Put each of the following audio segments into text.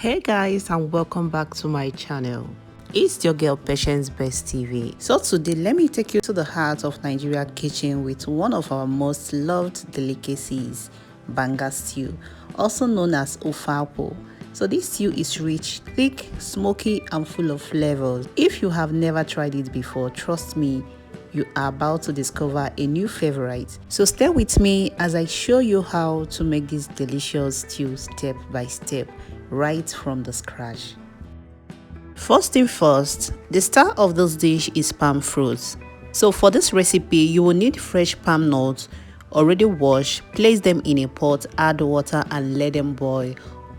Hey guys, and welcome back to my channel. It's your girl Patience Best TV. So today let me take you to the heart of Nigeria kitchen with one of our most loved delicacies, Banga Stew, also known as Ofe Akwu. So this stew is rich, thick, smoky and full of flavors. If you have never tried it before, trust me, you are about to discover a new favorite. So stay with me as I show you how to make this delicious stew step by step, right from the scratch. First thing first, the star of this dish is palm fruits. So for this recipe, you will need fresh palm nuts, already washed. Place them in a pot, add water and let them boil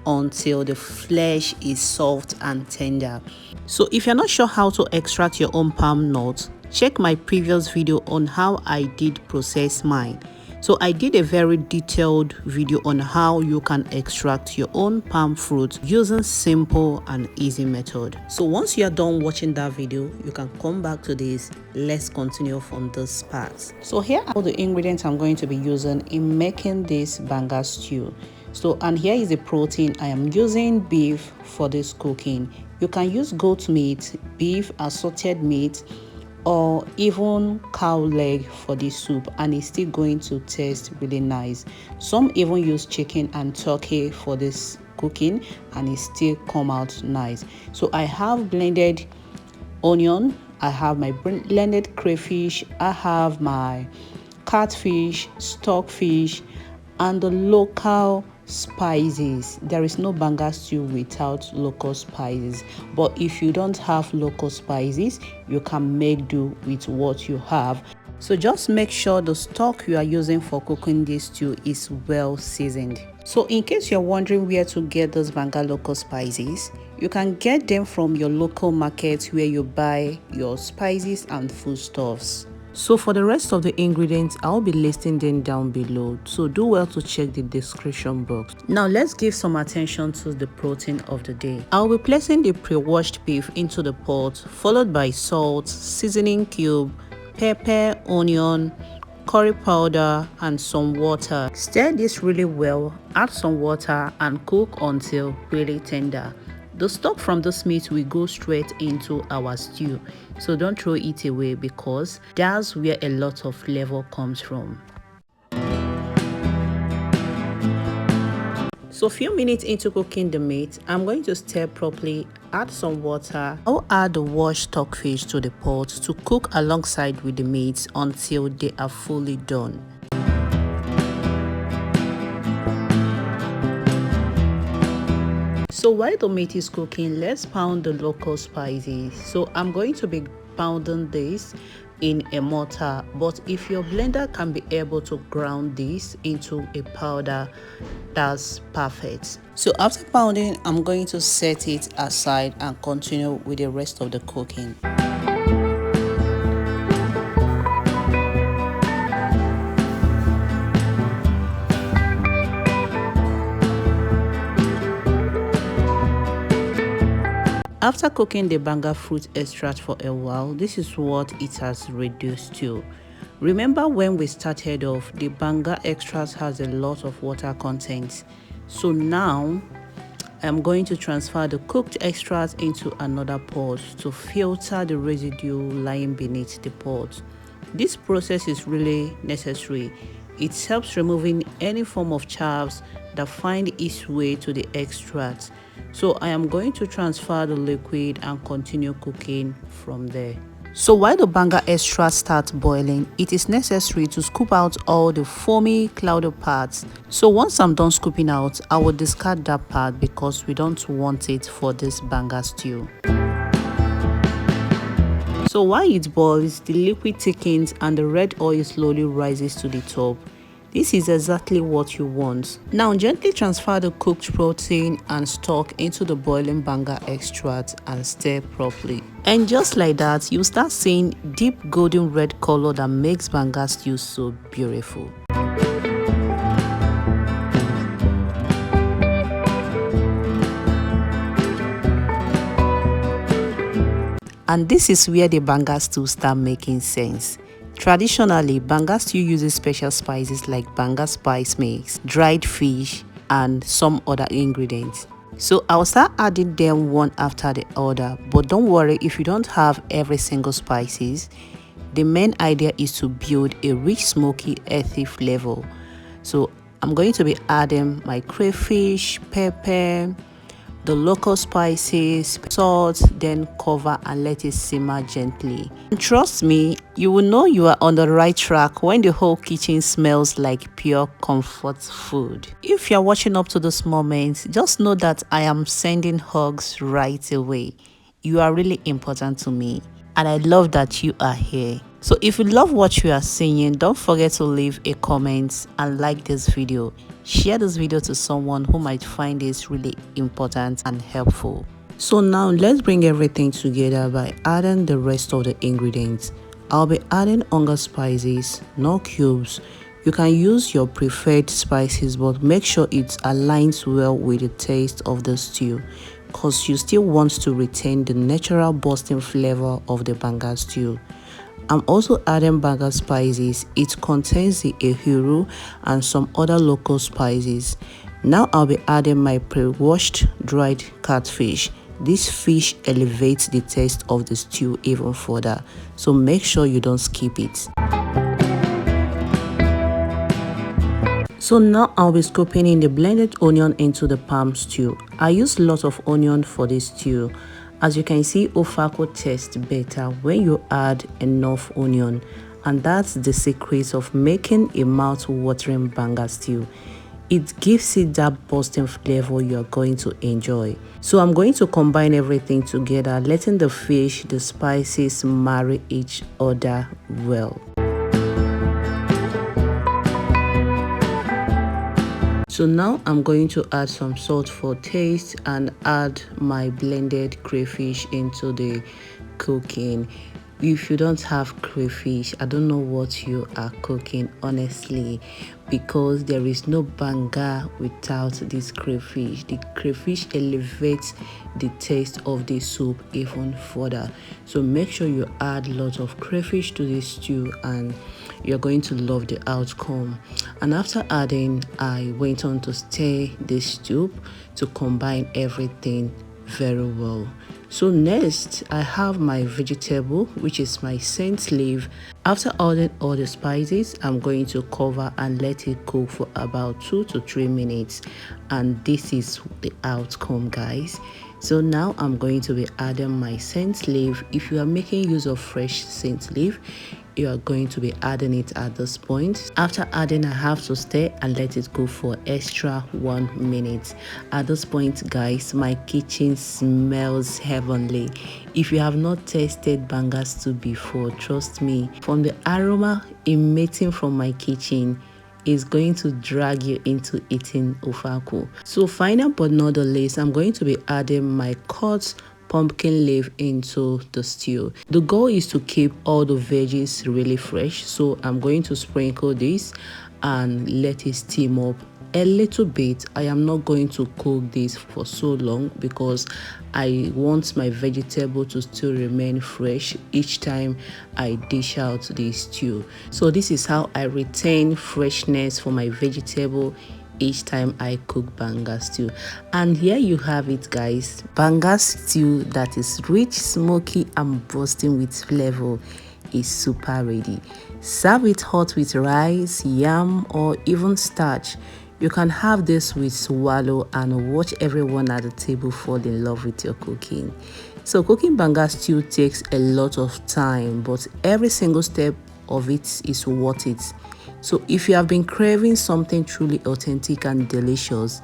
until the flesh is soft and tender. So if you're not sure how to extract your own palm nuts, check my previous video on how I did process mine. So I did a very detailed video on how you can extract your own palm fruit using simple and easy method. So once you are done watching that video, you can come back to this. Let's continue from this part. So here are all the ingredients I'm going to be using in making this Banga stew. So, and here is the protein. I am using beef for this cooking. You can use goat meat, beef, assorted meat, or even cow leg for this soup, and it's still going to taste really nice. Some even use chicken and turkey for this cooking and it still come out nice. So I have blended onion, I have my blended crayfish, I have my catfish, stockfish, and the local spices. There is no Banga stew without local spices, but if you don't have local spices, you can make do with what you have. So just make sure the stock you are using for cooking this stew is well seasoned. So in case you're wondering where to get those Banga local spices, you can get them from your local market where you buy your spices and foodstuffs. So for the rest of the ingredients, I'll be listing them down below, so do well to check the description box. Now let's give some attention to the protein of the day. I'll be placing the pre-washed beef into the pot, followed by salt, seasoning cube, pepper, onion, curry powder and some water. Stir this really well, add some water and cook until really tender. The stock from this meat will go straight into our stew, so don't throw it away because that's where a lot of flavor comes from. So a few minutes into cooking the meat, I'm going to stir properly, add some water. I'll add the washed stockfish to the pot to cook alongside with the meat until they are fully done. So while the meat is cooking, let's pound the local spices. So I'm going to be pounding this in a mortar, but if your blender can be able to ground this into a powder, that's perfect. So after pounding, I'm going to set it aside and continue with the rest of the cooking. After cooking the Banga fruit extract for a while, this is what it has reduced to. Remember when we started off, the Banga extract has a lot of water content. So now I'm going to transfer the cooked extract into another pot to filter the residue lying beneath the pot. This process is really necessary. It helps removing any form of chaffs that find its way to the extract. So I am going to transfer the liquid and continue cooking from there. So while the Banga extract starts boiling, it is necessary to scoop out all the foamy, cloudy parts. So once I'm done scooping out, I will discard that part because we don't want it for this Banga stew. So while it boils, the liquid thickens and the red oil slowly rises to the top. This is exactly what you want. Now gently transfer the cooked protein and stock into the boiling Banga extract and stir properly. And just like that, you start seeing deep golden red color that makes Banga stew so beautiful. And this is where the Banga stew start making sense. Traditionally, Banga stew uses special spices like Banga spice mix, dried fish, and some other ingredients. So I'll start adding them one after the other, but don't worry if you don't have every single spices. The main idea is to build a rich, smoky, earthy flavor. So I'm going to be adding my crayfish, pepper, the local spices, salt, then cover and let it simmer gently. And trust me, you will know you are on the right track when the whole kitchen smells like pure comfort food. If you're watching up to this moment, just know that I am sending hugs right away. You are really important to me, and I love that you are here. So if you love what you are seeing, don't forget to leave a comment and like this video. Share this video to someone who might find this really important and helpful. So now let's bring everything together by adding the rest of the ingredients. I'll be adding hunger spices, not cubes. You can use your preferred spices, but make sure it aligns well with the taste of the stew, because you still want to retain the natural bursting flavor of the banga stew. I'm also adding banga spices. It contains the ehuru and some other local spices. Now I'll be adding my pre-washed dried catfish. This fish elevates the taste of the stew even further, so make sure you don't skip it. So now I'll be scooping in the blended onion into the palm stew. I use lots of onion for this stew. As you can see, Ofe Akwu tastes better when you add enough onion, and that's the secret of making a mouth-watering banga stew. It gives it that bursting flavor you're going to enjoy. So I'm going to combine everything together, letting the fish, the spices marry each other well. So now I'm going to add some salt for taste and add my blended crayfish into the cooking. If you don't have crayfish, I don't know what you are cooking, honestly, because there is no banga without this crayfish. The crayfish elevates the taste of the soup even further. So make sure you add lots of crayfish to this stew and you're going to love the outcome. And after adding, I went on to stir this soup to combine everything very well. So next, I have my vegetable, which is my scent leaf. After adding all the spices, I'm going to cover and let it cook for about 2 to 3 minutes. And this is the outcome, guys. So now I'm going to be adding my scent leaf. If you are making use of fresh scent leaf, you are going to be adding it at this point. After adding, I have to stir and let it cook for extra 1 minute. At this point, guys, my kitchen smells heavenly. If you have not tasted banga stew before, trust me, from the aroma emitting from my kitchen is going to drag you into eating Ofe Akwu. So final but not the least, I'm going to be adding my cut pumpkin leaf into the stew. The goal is to keep all the veggies really fresh, so I'm going to sprinkle this and let it steam up a little bit. I am not going to cook this for so long because I want my vegetable to still remain fresh each time I dish out this stew. So this is how I retain freshness for my vegetable each time I cook banga stew. And here you have it, guys, banga stew that is rich, smoky and bursting with flavor is super ready. Serve it hot with rice, yam or even starch. You can have this with swallow and watch everyone at the table fall in love with your cooking. So cooking banga stew takes a lot of time, but every single step of it is worth it. So if you have been craving something truly authentic and delicious,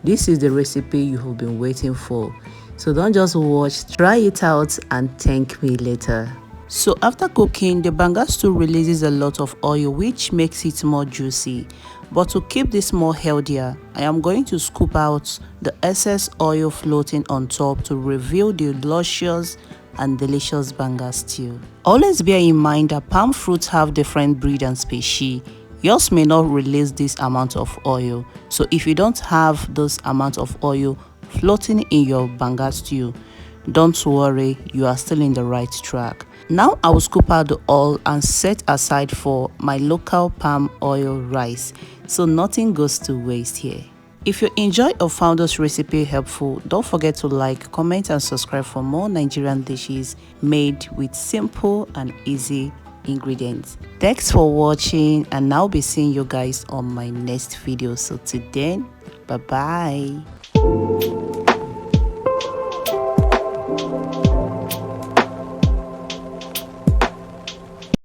this is the recipe you have been waiting for. So don't just watch, try it out and thank me later. So after cooking, the banga stew releases a lot of oil, which makes it more juicy. But to keep this more healthier, I am going to scoop out the excess oil floating on top to reveal the luscious and delicious banga stew. Always bear in mind that palm fruits have different breed and species. Yours may not release this amount of oil. So if you don't have this amount of oil floating in your banga stew, don't worry, you are still in the right track. Now I will scoop out the oil and set aside for my local palm oil rice, so nothing goes to waste here. If you enjoy or found this recipe helpful, don't forget to like, comment and subscribe for more Nigerian dishes made with simple and easy ingredients. Thanks for watching, and I'll be seeing you guys on my next video. So till then, bye bye.